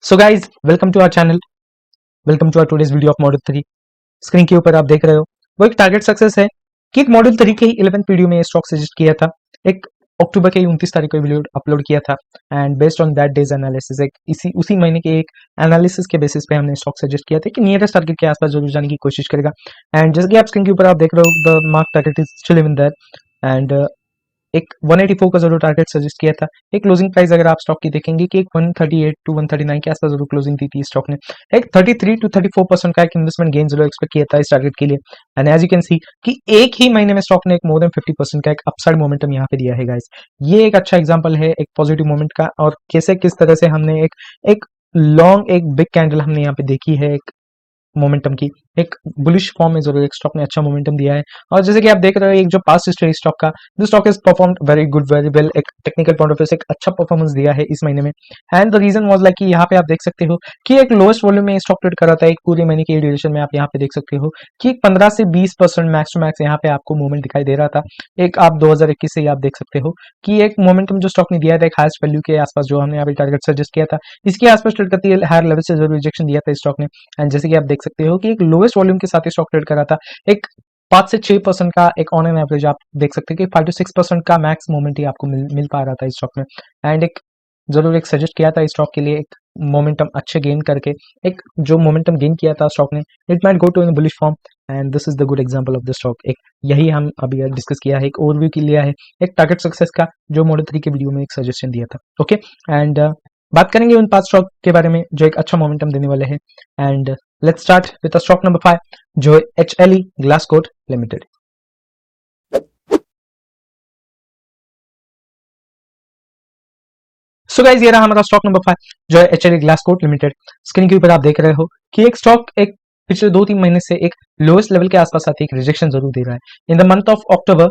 So guys welcome to our channel. Welcome to our today's video of module 3। Screen के ऊपर आप देख रहे हो वो एक टारगेट सक्सेस है कि एक मॉड्यूल 3 के ही 11th वीडियो में स्टॉक सजेस्ट किया था। एक अक्टूबर के 29 तारीख को वीडियो अपलोड किया था and based on that days analysis एक उसी महीने के एक एनालिसिस के बेसिस पे हमने स्टॉक सजेस्ट किया था कि नियरेस्ट टारगेट के आसपास जरूर जाने की कोशिश करेगा। एंड जैसे कि आप स्क्रीन के ऊपर आप देख रहे हो the mark target is still in that and एक 184 का जरूर टारगेट सजेस्ट किया था। एक क्लोजिंग प्राइस अगर आप स्टॉक की देखेंगे कि एक 138 टू 139 के आसपास जरूर क्लोजिंग दी थी स्टॉक ने। एक 33 टू 34% का एक इन्वेस्टमेंट गेन जरूर एक्सपेक्ट किया था इस टारगेट के लिए। And as you can see कि एक ही महीने में स्टॉक ने एक मोर देन 50% का एक अपसाइड मोमेंटम यहाँ पे दिया है गाइस। ये एक अच्छा एग्जांपल है एक पॉजिटिव मोमेंट का और कैसे किस तरह से हमने एक लॉन्ग एक बिग कैंडल हमने यहाँ पे देखी है एक मोमेंटम की। एक बुलिश फॉर्म में जरूर एक स्टॉक ने अच्छा मोमेंटम दिया है और जैसे कि आप देख रहे हो एक जो पास्ट हिस्ट्री स्टॉक का जो stock is performed very good very well. एक टेक्निकल पॉइंट ऑफ व्यू से एक अच्छा परफॉर्मेंस दिया है इस महीने में। And the reason was like कि यहाँ पे आप देख सकते हो कि एक लोएस्ट वॉल्यूम में स्टॉक ट्रेड कर रहा था एक पूरे महीने की ड्यूरेशन में। आप यहाँ पे देख सकते हो कि 15 से 20% मैक्स टू मैक्स यहाँ पे आपको मूवमेंट दिखाई दे रहा था। एक आप 2021 से ही आप देख सकते हो कि एक मोमेंटम जो स्टॉक ने दिया था एक हाईएस्ट वैल्यू के आसपास जो हमने अभी टारगेट सजेस्ट किया था इसके आसपास ट्रेड करती है हायर लेवल से जरूर रिजेक्शन दिया था स्टॉक ने। एंड जैसे कि आप देख सकते हो कि एक लोएस्ट वॉल्यूम के साथ स्टॉक ट्रेड कर रहा था। एक 5 से 6% का एक ऑन एन एवरेज आप देख सकते हैं कि 5 टू 6% का मैक्स मोमेंट ही आपको मिल पा रहा था इस स्टॉक में। एंड एक जरूर एक सजेस्ट किया था इस स्टॉक के लिए एक मोमेंटम अच्छे गेन करके एक जो मोमेंटम गेन किया था स्टॉक ने it might go to in bullish form. And this is the good example of lower stock. एक यही हम अभी डिस्कस किया है एक ओवरव्यू के लिया है एक टारगेट सक्सेस का जो मॉडल 3 के वीडियो में एक सजेशन दिया था। ओके एंड बात करेंगे उन 5 स्टॉक के बारे में जो एक अच्छा मोमेंटम देने वाले हैं। And let's start with stock number 5 जो है HLE ग्लासकोट लिमिटेड। सो गाइस ये रहा हमारा स्टॉक नंबर 5 जो है HLE ग्लासकोट लिमिटेड। स्क्रीन के ऊपर आप देख रहे हो कि एक स्टॉक एक पिछले 2-3 महीने से एक लोएस्ट लेवल के आसपास आती है एक रिजेक्शन जरूर दे रहा है in the month of October.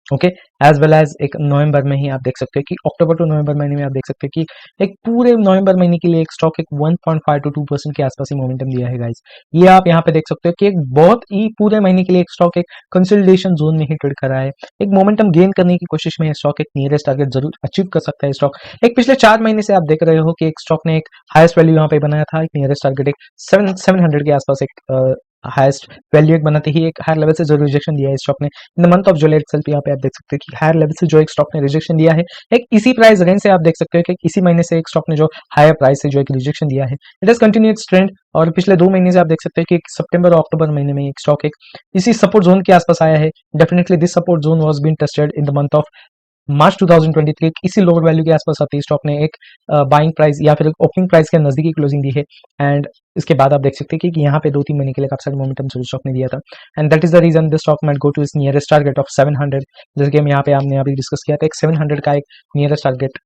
Okay as well as एक नवंबर में ही आप देख सकते हैं कि अक्टूबर टू नवंबर महीने में आप देख सकते हैं कि एक पूरे नवंबर महीने के लिए एक स्टॉक एक 1.5 टू 2% के आसपास ही मोमेंटम दिया है गाइस। ये आप यहाँ पे देख सकते हो कि एक बहुत ही पूरे महीने के लिए एक स्टॉक एक कंसोलिडेशन जोन में ही ट्रेड कर रहा है। एक मोमेंटम गेन करने की कोशिश में स्टॉक एक नियरेस्ट टारगेट जरूर अचीव कर सकता है स्टॉक। एक पिछले 4 महीने से आप देख रहे हो कि एक स्टॉक ने एक हाईएस्ट वैल्यू यहाँ पे बनाया था एक नियरेस्ट टारगेट एक 700 के आसपास एक हाईएस्ट वैल्यू एक बनाते ही एक हायर लेवल से जो रिजेक्शन दिया है स्टॉक ने इन the month of July itself. यहाँ पे आप देख सकते हैं कि हायर लेवल से जो एक स्टॉक ने रिजेक्शन दिया है एक इसी प्राइस रेंज से आप देख सकते हो कि इसी महीने से एक स्टॉक ने जो हायर प्राइस से जो एक रिजेक्शन दिया है it is continue its trend. और पिछले 2 महीने से आप देख सकते हैं कि सितंबर और अक्टूबर महीने में एक स्टॉक एक इसी सपोर्ट जोन के आसपास आया है। Definitely this support zone was been tested in the month of March 2023। इसी लोअर वैल्यू के आसपास आती है स्टॉक ने एक बाइंग प्राइस या फिर ओपनिंग प्राइस के नजदीकी क्लोजिंग दी है। एंड इसके बाद आप देख सकते हैं कि यहाँ पे 2-3 महीने के लिए काफी सारे मोमेंटम स्टॉक ने दिया था। And that is the reason this stock might go to इस नियरेस्ट टारगेट ऑफ 700। जैसे कि हम यहाँ पे हमने अभी डिस्कस किया था एक 700 का एक नियरेस्ट टारगेट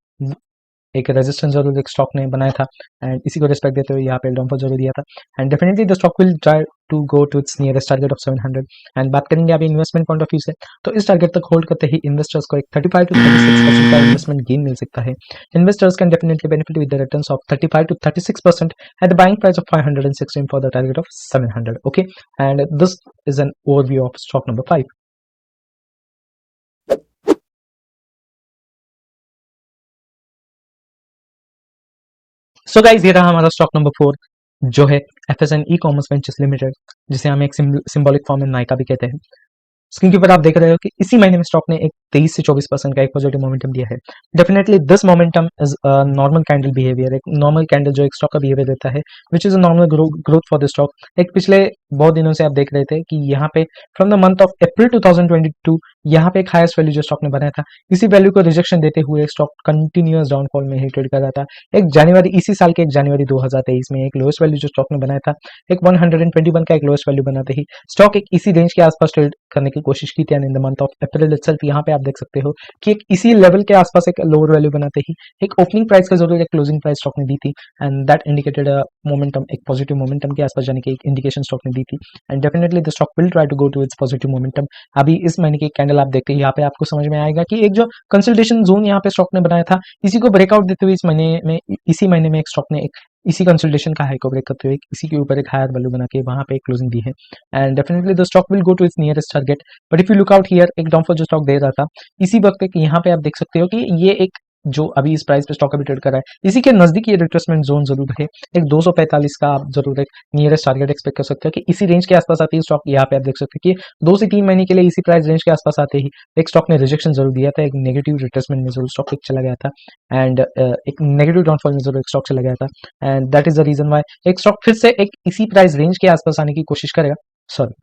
एक रेजिस्टेंस जरूर एक स्टॉक ने बनाया था। एंड इसी को रिस्पेक्ट देते हुए यहाँ पे डाउनफॉल जरूर दिया था। And definitely the stock will try to go to its nearest target of 700। And बात करेंगे अभी इन्वेस्टमेंट पॉइंट ऑफ व्यू से तो इस टारगेट तक होल्ड करते ही इन्वेस्टर्स को एक 35 टू 36% का इन्वेस्टमेंट गेन मिल सकता है। Investors can definitely benefit with the returns of 35 to 36% at the buying price of 516 for the target of 700। Okay and this is an overview of stock number 5। So guys ये रहा हमारा stock number 4 जो है FSN e commerce ventures limited जिसे हम एक symbolic form में नायका भी कहते हैं। स्क्रीन के ऊपर आप देख रहे हो कि इसी महीने में स्टॉक ने एक 23 से 24% का एक पॉजिटिव मोमेंटम दिया है। Definitely this momentum is normal candle behaviour. एक नॉर्मल कैंडल जो एक स्टॉक का बिहेवियर देता है which is a normal growth for the stock. एक पिछले बहुत दिनों से आप देख रहे थे कि यहाँ पे from the month of April 2022 यहाँ पे एक हाईएस्ट वैल्यू जो स्टॉक ने बनाया था इसी वैल्यू को रिजेक्शन देते हुए स्टॉक कंटिन्यूअस डाउनफॉल में ही ट्रेड कर रहा था। एक जनवरी इसी साल के एक जनवरी 2023 में एक लोएस्ट वैल्यू जो स्टॉक ने बनाया था एक 121 का एक लोएस्ट वैल्यू बनाते ही स्टॉक एक इसी रेंज के आसपास ट्रेड करने की कोशिश की थी। And in the month of April itself यहाँ पे आप देख सकते हो कि एक इसी लेवल के आसपास एक लोअर वैल्यू बनाते ही एक ओपनिंग प्राइस का जरूर एक क्लोजिंग प्राइस स्टॉक ने दी थी। एंड दैट इंडिकेटेड मोमेंटम एक पॉजिटिव मोमेंटम के आसपास जाने की एक इंडिकेशन स्टॉक ने दी थी। And definitely the stock will try to go to its positive momentum. अभी इस महीने की कैंडल आप देखते हैं यहाँ पे आपको समझ में आएगा कि एक जो कंसल्टेशन जोन यहाँ पे स्टॉक ने बनाया था इसी को ब्रेकआउट देते हुए इसी महीने में एक स्टॉक ने एक इसी कंसल्टेशन का हाई को ब्रेक करते हुए इसी के ऊपर एक हायर वैल्यू बना के वहां पे एक क्लोजिंग दी है। And definitely the stock will go to its nearest target. But if you look out here एक डाउनफॉल जो स्टॉक दे रहा था इसी वक्त एक यहाँ पे आप देख सकते हो कि ये एक जो अभी इस प्राइस पे स्टॉक अभी ट्रेड कर रहा है, इसी के नजदीक ये रिट्रेसमेंट जोन जरूर है। एक 245 का आप जरूर एक नियरेस्ट टारगेट एक्सपेक्ट कर सकते हो कि इसी रेंज के आसपास आती है स्टॉक। यहाँ पे आप देख सकते हो कि 2 से 3 महीने के लिए इसी प्राइस रेंज के आसपास आते ही एक स्टॉक ने रिजेक्शन जरूर दिया था, एक नेगेटिव रिट्रेसमेंट में जरूर स्टॉक चला गया था, एंड एक नेगेटिव डाउनफॉल में जरूर एक स्टॉक चला गया था, and that is the reason why एक स्टॉक फिर से एक इसी प्राइस रेंज के आसपास आने की कोशिश करेगा, सॉरी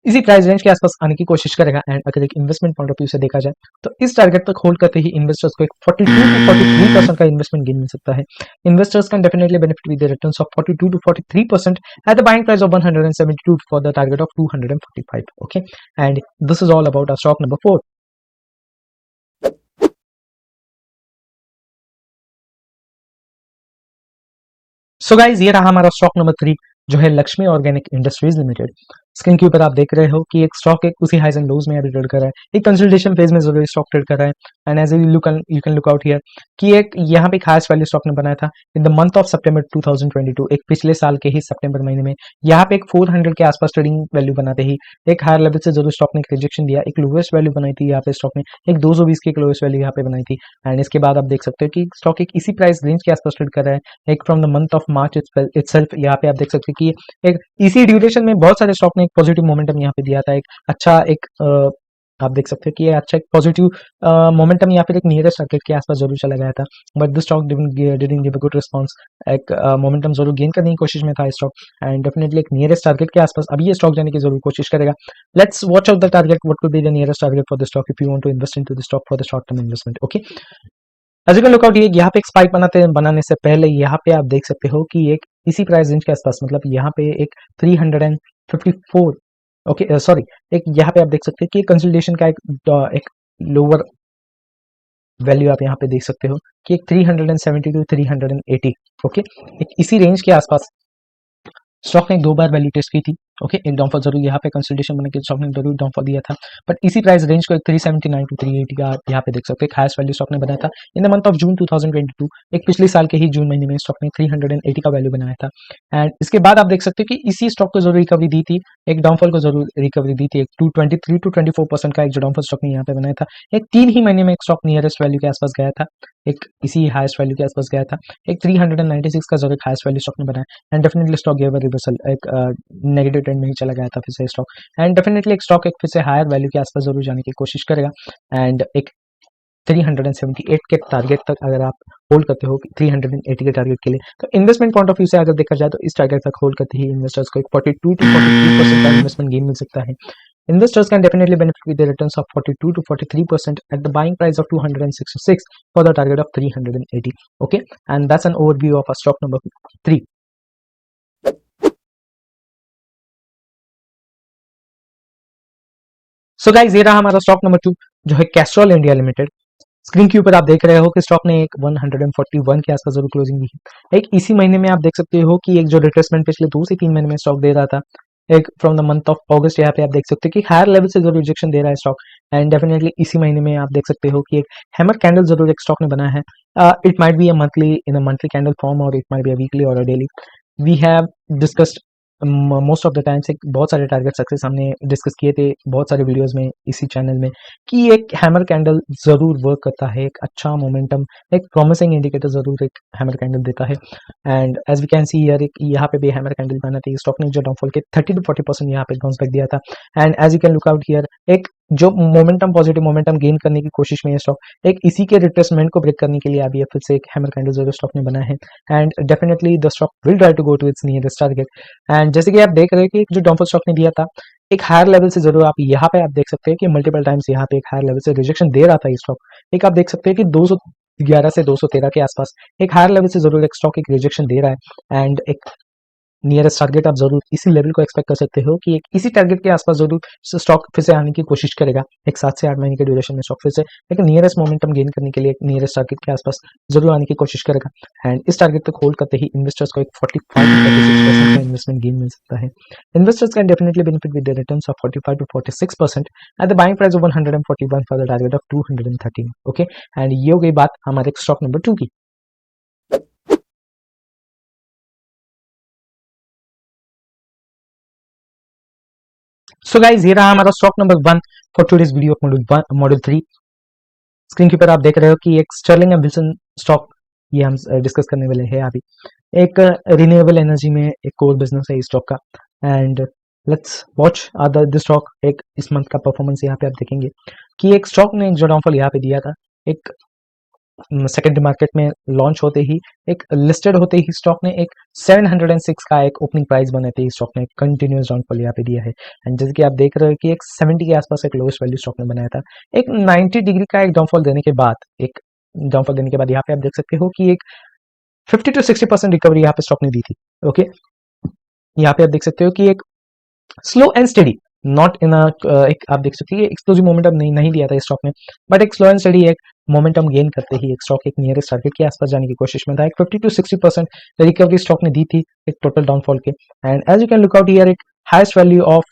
इसी प्राइस रेंज के आसपास आने की कोशिश करेगा। एंड अगर एक इन्वेस्टमेंट पॉइंट ऑफ व्यू से देखा जाए तो इस टारगेट तक होल्ड करते ही इन्वेस्टर्स को एक 42 to 43% का इन्वेस्टमेंट गेन मिल सकता है। Investors can definitely benefit with the returns of 42 to 43% at the buying price of 172 for the target of 245. Okay, and this is all about our stock number 4. So guys ये रहा हमारा stock number 3 जो है Lakshmi organic industries limited. Screen के ऊपर आप देख रहे हो कि एक स्टॉक एक उसी हाइज एंड लोज में अभी ट्रेड कर रहा है, एक कंसोलिडेशन फेज में जरूर स्टॉक ट्रेड कर रहा है। And as you can look out here कि एक यहाँ पे हाईएस्ट वैल्यू स्टॉक ने बनाया था इन द मंथ ऑफ सितंबर 2022, एक पिछले साल के ही सितंबर महीने में यहाँ पे एक 400 के आसपास ट्रेडिंग वैल्यू बनाते ही एक हायर लेवल से जरूर स्टॉक ने एक रिजेक्शन दिया, एक लोवेस्ट वैल्यू बनाई थी यहाँ पे स्टॉक ने, एक 220 की एक लोवेस्ट वैल्यू यहाँ पे बनाई थी। एंड इसके बाद आप देख सकते हो कि स्टॉक एक इसी प्राइस रेंज के आसपास ट्रेड कर रहा है, एक from the month of March itself. यहाँ पे आप देख सकते हैं कि एक इसी ड्यूरेशन में बहुत सारे स्टॉक ने एक पॉजिटिव मोमेंटम यहाँ पे दिया था, एक अच्छा एक आप देख सकते हैं कि ये अच्छा एक पॉजिटिव मोमेंटम यहाँ पे एक नियरेस्ट टारगेट के आसपास जरूर चला गया था, but this stock didn't give a good response. एक मोमेंटम जरूर गेन करने की कोशिश में था स्टॉक, एंड डेफिनेटली एक नियरेस्ट टारगेट के आसपास अभी ये स्टॉक जाने की जरूर कोशिश करेगा। Let's watch out the target, what will be the nearest target for the stock if you want to invest into the stock for the short term investment. Okay, as you can look out, ये यहाँ पे एक spike बनाने से पहले यहाँ पे आप देख सकते हो कि एक इसी प्राइस रेंज के आसपास, मतलब यहाँ पे एक 354, ओके सॉरी, एक यहाँ पे आप देख सकते हैं कि कंसोलिडेशन का एक लोअर वैल्यू आप यहाँ पे देख सकते हो कि एक 370 to 380। ओके, एक इसी रेंज के आसपास स्टॉक ने 2 बार वैल्यू टेस्ट की थी। ओके, एक डाउनफॉल जरूर यहाँ पे कंसोलिडेशन बना के स्टॉक ने जरूर डाउनफॉल दिया था, बट इसी प्राइस रेंज को एक 379 to 380 का यहाँ पे देख सकते हैं हाईएस्ट वैल्यू स्टॉक ने बनाया था इन द मंथ ऑफ जून 2022, एक पिछले साल के ही जून महीने में स्टॉक ने 380 का वैल्यू बनाया था। एंड इसके बाद आप देख सकते हैं कि इसी स्टॉक को जरूर रिकवरी दी थी, एक डाउनफॉल को जरूर रिकवरी दी थी, एक 223 to 24% का एक जो डाउनफॉल स्टॉक ने यहाँ पे बनाया था, एक 3 ही महीने में एक स्टॉक नियरेस्ट वैल्यू के आसपास गया था, एक इसी हाईएस्ट वैल्यू के आसपास गया था, एक 396 का जरूर हाईएस्ट वैल्यू स्टॉक ने बनाया। And definitely stock give a reversal, एक नेगेटिव ट्रेंड में ही चला गया था फिर से स्टॉक, एंड डेफिनेटली एक स्टॉक एक फिर से हायर वैल्यू के आसपास जरूर जाने की कोशिश करेगा। एंड एक 378 के टारगेट तक अगर आप होल्ड करते हो 380 के टारगेट के लिए, तो इन्वेस्टमेंट पॉइंट ऑफ व्यू से अगर देखा जाए तो इस टारगेट तक होल्ड करते ही इन्वेस्टर्स को एक 42 to 43% का इन्वेस्टमेंट गेन मिल सकता है। Investors can definitely benefit with the returns of 42 to 43% at the buying price of 266 for the target of 380. Okay, and that's an overview of our stock number 3. So guys ये रहा हमारा stock number 2 जो है Castrol India limited. Screen के ऊपर आप देख रहे हो कि स्टॉक ने एक 141 के आसपास जरूर क्लोजिंग दी है। एक इसी महीने में आप देख सकते हो कि एक जो रिट्रेसमेंट पिछले 2 से 3 महीने में स्टॉक दे रहा था, एक फ्रॉम द मंथ ऑफ अगस्त यहाँ पे आप देख सकते हो कि हायर लेवल से जरूर रिजेक्शन दे रहा है स्टॉक। एंड डेफिनेटली इसी महीने में आप देख सकते हो कि एक हैमर कैंडल जरूर एक स्टॉक ने बनाया है। It might be a monthly in a monthly candle form, और it might be a weekly और a daily. We have discussed most of the times, एक बहुत सारे टारगेट सक्सेस हमने डिस्कस किए थे बहुत सारे वीडियोस में इसी चैनल में, कि एक हैमर कैंडल जरूर वर्क करता है, एक अच्छा मोमेंटम, एक प्रॉमिसिंग इंडिकेटर जरूर एक हैमर कैंडल देता है। And as we can see here, एक यहाँ पे भी हैमर कैंडल बना था स्टॉक ने जो डाउनफॉल के 30 to 40% यहाँ पे बाउंस बैक दिया था। And as you can look out here, एक जो मोमेंटम पॉजिटिव मोमेंटम गेन करने की कोशिश में है स्टॉक, एक इसी के रिट्रेसमेंट को ब्रेक करने के लिए अभी फिर से एक हैमर कैंडल जरूर स्टॉक ने बनाया है। And definitely the stock will try to go to its nearest target. And जैसे कि आप देख रहे हैं कि जो डाउनफॉल स्टॉक ने दिया था, एक हायर लेवल से जरूर आप यहाँ पे आप देख सकते हैं कि मल्टीपल टाइम्स यहाँ पे एक हायर लेवल से रिजेक्शन दे रहा था ये स्टॉक। एक आप देख सकते हैं कि 211 से 213 के आसपास एक हायर लेवल से जरूर एक स्टॉक एक रिजेक्शन दे रहा है। एंड एक नियरेस्ट टारगेट आप जरूर इसी लेवल को एक्सपेक्ट कर सकते हो कि एक इसी टारगेट के आसपास जरूर स्टॉक फिर से आने की कोशिश करेगा। एक 7 से 8 महीने के ड्यूरेशन में स्टॉक फिर से एक नियरेस्ट मोमेंटम गेन करने के लिए एक नियरेस्ट टारगेट के आसपास जरूर आने की कोशिश करेगा। एंड इस टारगेट तक होल्ड करते ही इन्वेस्टर्स को एक 45 to 46% का इन्वेस्टमेंट गेन मिल सकता है। Investors can definitely benefit with the returns of 45 to 46% eight the buying price of 141 for the target of 213। Okay, and ये हो गई बात हमारे स्टॉक नंबर 2 की। सो गाइज ये रहा हमारा stock number 1 for today's video of module 3। Screen के ऊपर आप देख रहे हो कि एक स्टर्लिंग एंड विल्सन स्टॉक, ये हम डिस्कस करने वाले हैं अभी। एक रिन्यूएबल एनर्जी में एक कोर बिजनेस है इस स्टॉक का। And let's watch other the stock. एक इस मंथ का परफॉर्मेंस यहाँ पे आप देखेंगे कि एक स्टॉक ने जो डाउनफॉल यहाँ पे दिया था, एक सेकेंडरी मार्केट में लॉन्च होते ही, एक लिस्टेड होते ही स्टॉक ने एक 706 का एक ओपनिंग प्राइस बने थे, स्टॉक ने कंटिन्यूस डाउनफॉल यहाँ पे दिया है। एंड जैसे कि आप देख रहे हो कि एक 70 के आसपास एक लोएस्ट वैल्यू स्टॉक ने बनाया था। एक 90 डिग्री का एक डाउनफॉल देने के बाद, यहाँ पे आप देख सकते हो कि एक 50 to 60% रिकवरी यहाँ पे स्टॉक ने दी थी। ओके, यहाँ पे आप देख सकते हो कि एक slow and study, not in एक आप देख सकते हैं एक्सप्लोसिव मोमेंटम नहीं दिया था इस स्टॉक में, बट एक स्लो एंड स्टडी एक मोमेंटम गेन करते ही एक स्टॉक एक नियरेस्ट टारगेट के आसपास जाने की कोशिश में था। एक 50 to 60% रिकवरी स्टॉक ने दी थी एक टोटल डाउनफॉल के। And as you can look out here, एक हाईएस्ट वैल्यू ऑफ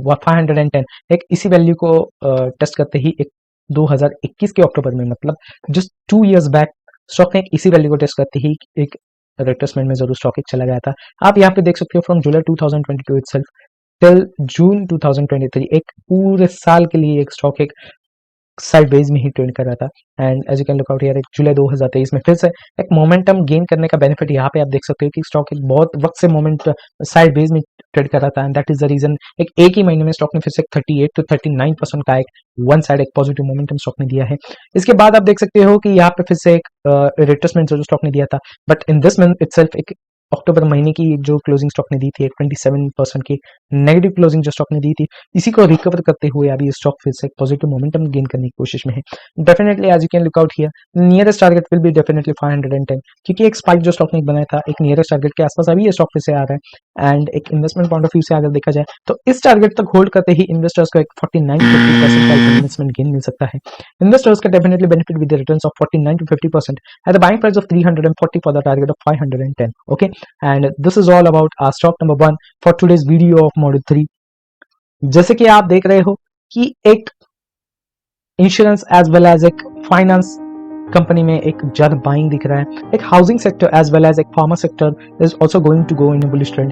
510, एक इसी वैल्यू को टेस्ट करते ही एक 2021 के अक्टूबर में, मतलब जस्ट 2 years बैक, स्टॉक ने एक इसी वैल्यू को टेस्ट करते ही एक रिट्रेसमेंट में जरूर स्टॉक एक चला गया था। आप यहाँ पे देख सकते हो from July 2022 itself till June 2023, एक पूरे साल के लिए एक स्टॉक एक साइड वेज में ही ट्रेड कर रहा था। And as you can look out here, एक जुलाई 2023 में फिर से एक मोमेंटम गेन करने का बेनिफिट यहाँ पे आप देख सकते हो कि स्टॉक एक बहुत वक्त से मोमेंट साइड वेज में ट्रेड कर रहा था। And that is the reason एक ही महीने में स्टॉक ने फिर से 38 to 39% का एक वन साइड एक पॉजिटिव मोमेंटम स्टॉक ने दिया है। इसके बाद आप देख सकते हो कि यहाँ पे फिर से एक रिट्रेसमेंट जो स्टॉक ने दिया था, but in this month itself एक अक्टूबर महीने की जो क्लोजिंग स्टॉक ने दी थी, एक 27% की नेगेटिव क्लोजिंग जो स्टॉक ने दी थी, इसी को रिकवर करते हुए अभी स्टॉक फिर से पॉजिटिव मोमेंटम गेन करने की कोशिश में है। Definitely as you can look out here, nearest target will be definitely 510, क्योंकि एक स्पाइक जो स्टॉक ने बनाया था एक नियरेस्ट टारगेट के आसपास, अभी ये स्टॉक फिर से आ रहा है। एंड एक इन्वेस्टमेंट पॉइंट ऑफ व्यू से अगर देखा जाए तो इस टारगेट तक होल्ड करते ही इन्वेस्टर्स को एक 49-50% का इन्वेस्टमेंट गेन मिल सकता है। इन्वेस्टर्स का definitely benefit with returns of 49 to 50% at the buying price of 340 for the target of 510. Okay, and this is all about our stock number 1 for today's video of Model 3. जैसे कि आप देख रहे हो कि एक इंश्योरेंस एज वेल एज एक finance company में एक ज्यादा बाइंग दिख रहा है। एक housing sector as well as एक pharma sector is also going to go in a bullish trend.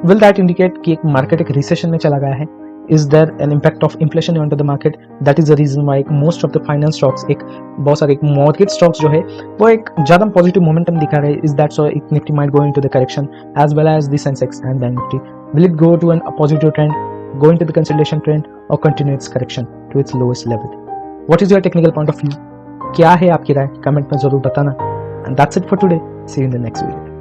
Will that indicate कि एक मार्केट एक रिसेशन में चला गया है? Is there an impact of inflation onto the market? That is the reason why most of the finance stocks, एक बहुत सारे एक mortgage stocks जो है वो एक ज़्यादा positive momentum दिखा रहे हैं. Is that so? Nifty might go into the correction as well as the Sensex and Bank Nifty. Will it go to a positive trend, go into the consolidation trend, or continue its correction to its lowest level? What is your technical point of view? क्या है आपकी राय? Comment में जरूर बताना. And that's it for today. See you in the next video.